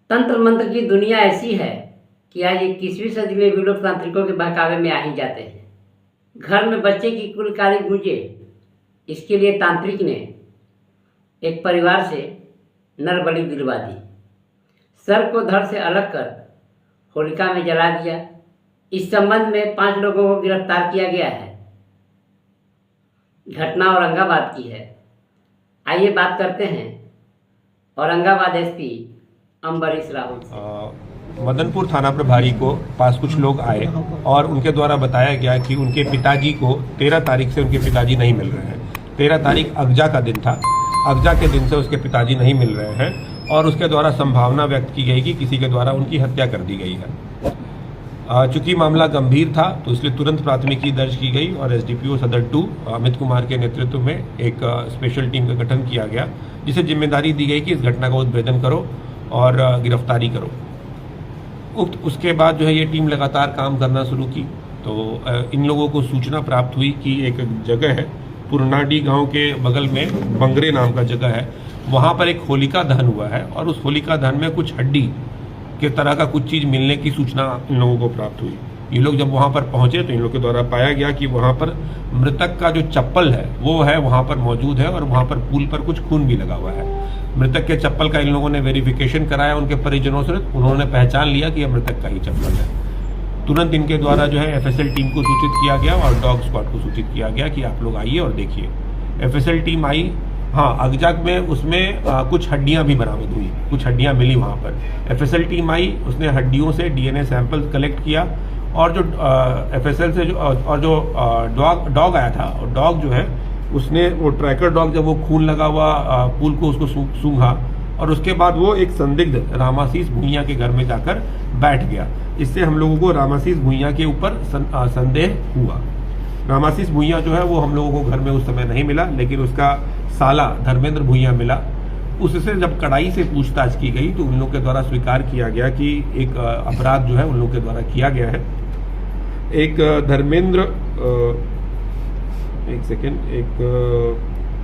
तंत्र मंत्र की दुनिया ऐसी है कि आज 21वीं सदी में भी लोग तांत्रिकों के बहकावे में आ ही जाते हैं। घर में बच्चे की कुलकारी गूंजे, इसके लिए तांत्रिक ने एक परिवार से नर बलि दिलवा दी। सर को धड़ से अलग कर होलिका में जला दिया। इस संबंध में 5 लोगों को गिरफ्तार किया गया है। घटना औरंगाबाद की है। आइए बात करते हैं औरंगाबाद एसपी अम्बरीश राहुल से। मदनपुर थाना प्रभारी को पास कुछ लोग आए और उनके द्वारा बताया गया कि उनके पिताजी को 13 तारीख से उनके पिताजी नहीं मिल रहे हैं। 13 तारीख अगजा का दिन था। अगजा के दिन से उसके पिताजी नहीं मिल रहे हैं और उसके द्वारा संभावना व्यक्त की गई कि किसी के द्वारा उनकी हत्या कर दी गई है। चूंकि मामला गंभीर था तो इसलिए तुरंत प्राथमिकी दर्ज की गई और एसडीपीओ सदर 2 अमित कुमार के नेतृत्व में एक स्पेशल टीम का गठन किया गया, जिसे जिम्मेदारी दी गई कि इस घटना का उद्भेदन करो और गिरफ्तारी करो। उसके बाद जो है ये टीम लगातार काम करना शुरू की तो इन लोगों को सूचना प्राप्त हुई कि एक जगह है पुरनाडी गांव के बगल में बंगरे नाम का जगह है, वहाँ पर एक होलिका दहन हुआ है और उस होलिका दहन में कुछ हड्डी के तरह का कुछ चीज़ मिलने की सूचना इन लोगों को प्राप्त हुई। ये लोग जब वहाँ पर पहुँचे तो इन लोगों के द्वारा पाया गया कि वहाँ पर मृतक का जो चप्पल है वो है वहाँ पर मौजूद है और वहाँ पर पुल पर कुछ खून भी लगा हुआ है। मृतक के चप्पल का इन लोगों ने वेरिफिकेशन कराया उनके परिजनों से, उन्होंने पहचान लिया कि यह मृतक का ही चप्पल है। तुरंत इनके द्वारा जो है एफएसएल टीम को सूचित किया गया और डॉग स्क्वाड को सूचित किया गया कि आप लोग आइए और देखिए। एफएसएल टीम आई। हाँ, अगजाक में उसमें कुछ हड्डियां भी बरामद हुई, कुछ हड्डियां मिली वहाँ पर। एफएसएल टीम आई, उसने हड्डियों से डीएनए सैंपल कलेक्ट किया और जो एफएसएल से जो डॉग आया था, और डॉग जो है उसने वो ट्रैकर डॉग जब वो खून लगा हुआ पुल को उसको सूंघा और उसके बाद वो एक संदिग्ध रामाशीष भुइयां के घर में जाकर बैठ गया। इससे हम लोगों को रामाशीष भुइयां के ऊपर संदेह हुआ। रामाशीष भुइयां जो है वो हम लोगों को घर में उस समय नहीं मिला, लेकिन उसका साला धर्मेंद्र भुइयां मिला। उससे जब कड़ाई से पूछताछ की गई तो उन लोगों के द्वारा स्वीकार किया गया कि एक अपराध जो है उन लोगों के द्वारा किया गया है। एक धर्मेंद्र एक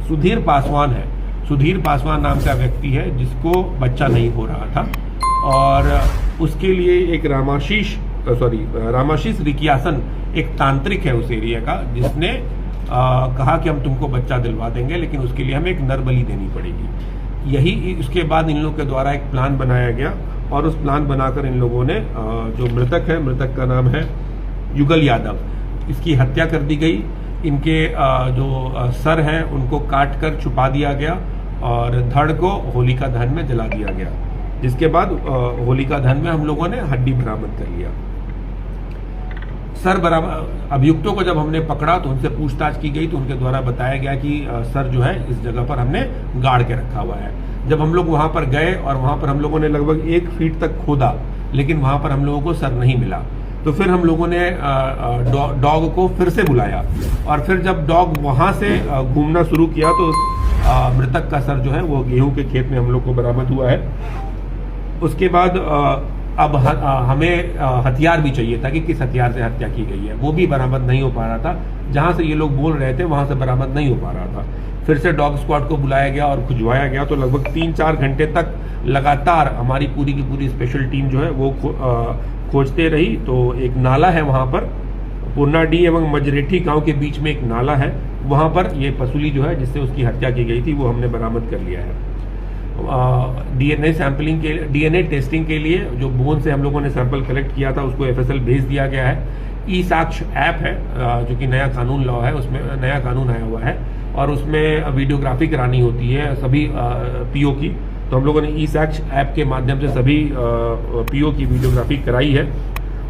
सुधीर पासवान है। सुधीर पासवान नाम का व्यक्ति है जिसको बच्चा नहीं हो रहा था और उसके लिए एक रामाशीष रिकियासन एक तांत्रिक है उस एरिया का, जिसने कहा कि हम तुमको बच्चा दिलवा देंगे, लेकिन उसके लिए हमें एक नर बलि देनी पड़ेगी। यही उसके बाद इन लोगों के द्वारा एक प्लान बनाया गया और उस प्लान बनाकर इन लोगों ने जो मृतक है, मृतक का नाम है युगल यादव, इसकी हत्या कर दी गई। इनके जो सर हैं उनको काट कर छुपा दिया गया और धड़ को होलिका दहन में जला दिया गया, जिसके बाद होलिका दहन में हम लोगों ने हड्डी बरामद कर लिया। सर बरामद अभियुक्तों को जब हमने पकड़ा तो उनसे पूछताछ की गई तो उनके द्वारा बताया गया कि सर जो है इस जगह पर हमने गाड़ के रखा हुआ है। जब हम लोग वहां पर गए और वहां पर हम लोगों ने लगभग 1 फीट तक खोदा, लेकिन वहां पर हम लोगों को सर नहीं मिला। तो फिर हम लोगों ने डॉग को फिर से बुलाया और फिर जब डॉग वहां से घूमना शुरू किया तो मृतक का सर जो है वो गेहूं के खेत में हम लोग को बरामद हुआ है। उसके बाद अब हमें हथियार भी चाहिए था कि किस हथियार से हत्या की गई है, वो भी बरामद नहीं हो पा रहा था। जहां से ये लोग बोल रहे थे वहां से बरामद नहीं हो पा रहा था। फिर से डॉग स्क्वाड को बुलाया गया और खुजवाया गया तो लगभग 3-4 घंटे तक लगातार हमारी पूरी की पूरी स्पेशल टीम जो है वो खोजते रही। तो एक नाला है वहां पर, पुरनाडी एवं मजरेठी गांव के बीच में एक नाला है, वहां पर ये पसूली जो है जिससे उसकी हत्या की गई थी वो हमने बरामद कर लिया है। डीएनए टेस्टिंग के लिए जो बोन से हम लोगों ने सैंपल कलेक्ट किया था उसको एफएसएल भेज दिया गया है। ई साक्ष्य ऐप है जो कि नया कानून लॉ है, उसमें नया कानून आया हुआ है और उसमें वीडियोग्राफी करानी होती है सभी पीओ की। तो हम लोगों ने ई साक्ष्य ऐप के माध्यम से सभी पीओ की वीडियोग्राफी कराई है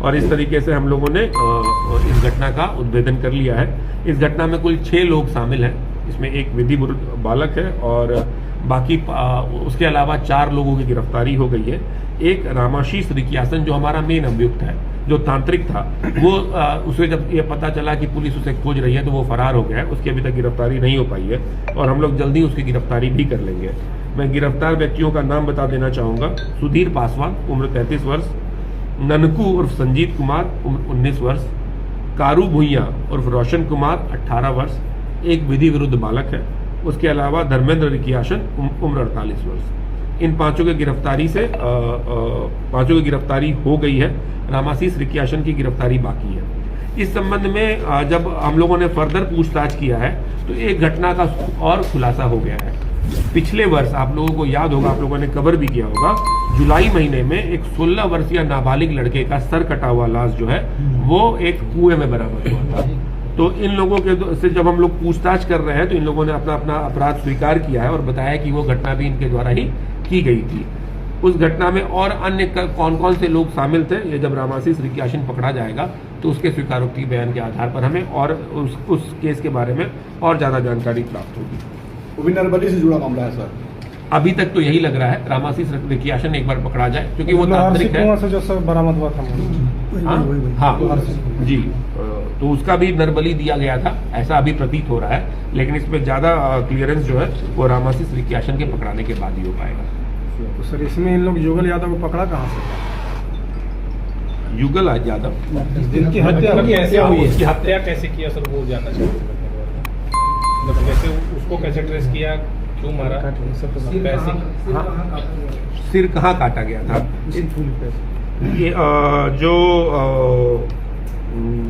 और इस तरीके से हम लोगों ने इस घटना का उद्भेदन कर लिया है। इस घटना में कुल 6 लोग शामिल हैं, इसमें एक विधि विरुद्ध बालक है और बाकी उसके अलावा 4 लोगों की गिरफ्तारी हो गई है। एक रामाशीष रिकियासन जो हमारा मेन अभियुक्त है, जो तांत्रिक था, वो उसे जब ये पता चला कि पुलिस उसे खोज रही है तो वो फरार हो गया है। उसकी अभी तक गिरफ्तारी नहीं हो पाई है और हम लोग जल्दी उसकी गिरफ्तारी भी कर लेंगे। मैं गिरफ्तार व्यक्तियों का नाम बता देना चाहूँगा। सुधीर पासवान उम्र 33 वर्ष, ननकू उर्फ संजीत कुमार उम्र 19 वर्ष, कारू भुइयां उर्फ रोशन कुमार 18 वर्ष, एक विधि विरुद्ध बालक है। उसके अलावा धर्मेंद्र रिकियासन उम्र 48 वर्ष। इन पांचों की गिरफ्तारी से पांचों की गिरफ्तारी हो गई है। रामाशीष रिक्याशन की गिरफ्तारी बाकी है। इस संबंध में जब हम लोगों ने फर्दर पूछताछ किया है तो एक घटना का और खुलासा हो गया है। पिछले वर्ष आप लोगों को याद होगा, आप लोगों ने कवर भी किया होगा, जुलाई महीने में एक 16 वर्षीय नाबालिग लड़के का सर कटा हुआ लाश जो है वो एक कुएं में बरामद हुआ था। तो इन लोगों के से जब हम लोग पूछताछ कर रहे हैं तो इन लोगों ने अपना अपना अपराध स्वीकार किया है और बताया कि वो घटना भी इनके द्वारा ही की गई थी। उस घटना में और अन्य कौन कौन से लोग शामिल थे, ये जब रामाशीष रिक्याशन पकड़ा जाएगा तो उसके स्वीकारोक्ति बयान के आधार पर हमें और उस केस के बारे में और ज्यादा जानकारी प्राप्त होगी। वो भी नरबली से जुड़ा मामला है सर। अभी तक तो यही लग रहा है, रामाशीष रिक्याशन एक बार पकड़ा जाए क्योंकि वो तांत्रिक है। से जो सब बरामद हुआ था हाँ जी, तो उसका भी नरबली दिया गया था ऐसा अभी प्रतीत हो रहा है, लेकिन इसमें ज्यादा क्लियरेंस जो है वो रामाशीष रिक्याशन के पकड़ाने के बाद ही हो पाएगा। तो सर इसमें इन लोग युगल यादव को पकड़ा कहाँ से? युगल यादव जिनकी हत्या कैसे हुई, उसकी हत्या कैसे किया सर, वो जानना चाहिए। मतलब कैसे उसको कैसे ट्रेस किया, क्यों मारा, पैसे सिर कहाँ काटा गया था? ये जो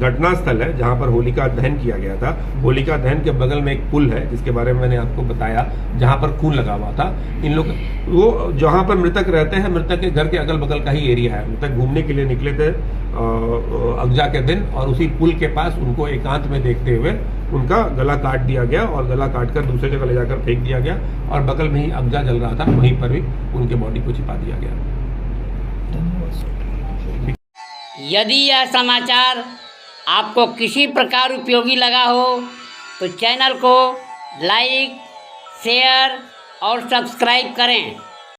घटना स्थल है जहाँ पर होलिका दहन किया गया था, होलिका दहन के बगल में एक पुल है जिसके बारे में मैंने आपको बताया, जहाँ पर खून लगा हुआ था। इन लोग वो जहाँ पर मृतक रहते हैं, मृतक के घर के अगल बगल का ही एरिया है। मृतक घूमने के लिए निकले थे अगजा के दिन और उसी पुल के पास उनको एकांत में देखते हुए उनका गला काट दिया गया और गला काटकर दूसरे जगह ले जाकर फेंक दिया गया और बगल में ही अगजा जल रहा था, वहीं पर भी उनके बॉडी को छिपा दिया गया। यदि यह समाचार आपको किसी प्रकार उपयोगी लगा हो तो चैनल को लाइक, शेयर और सब्सक्राइब करें।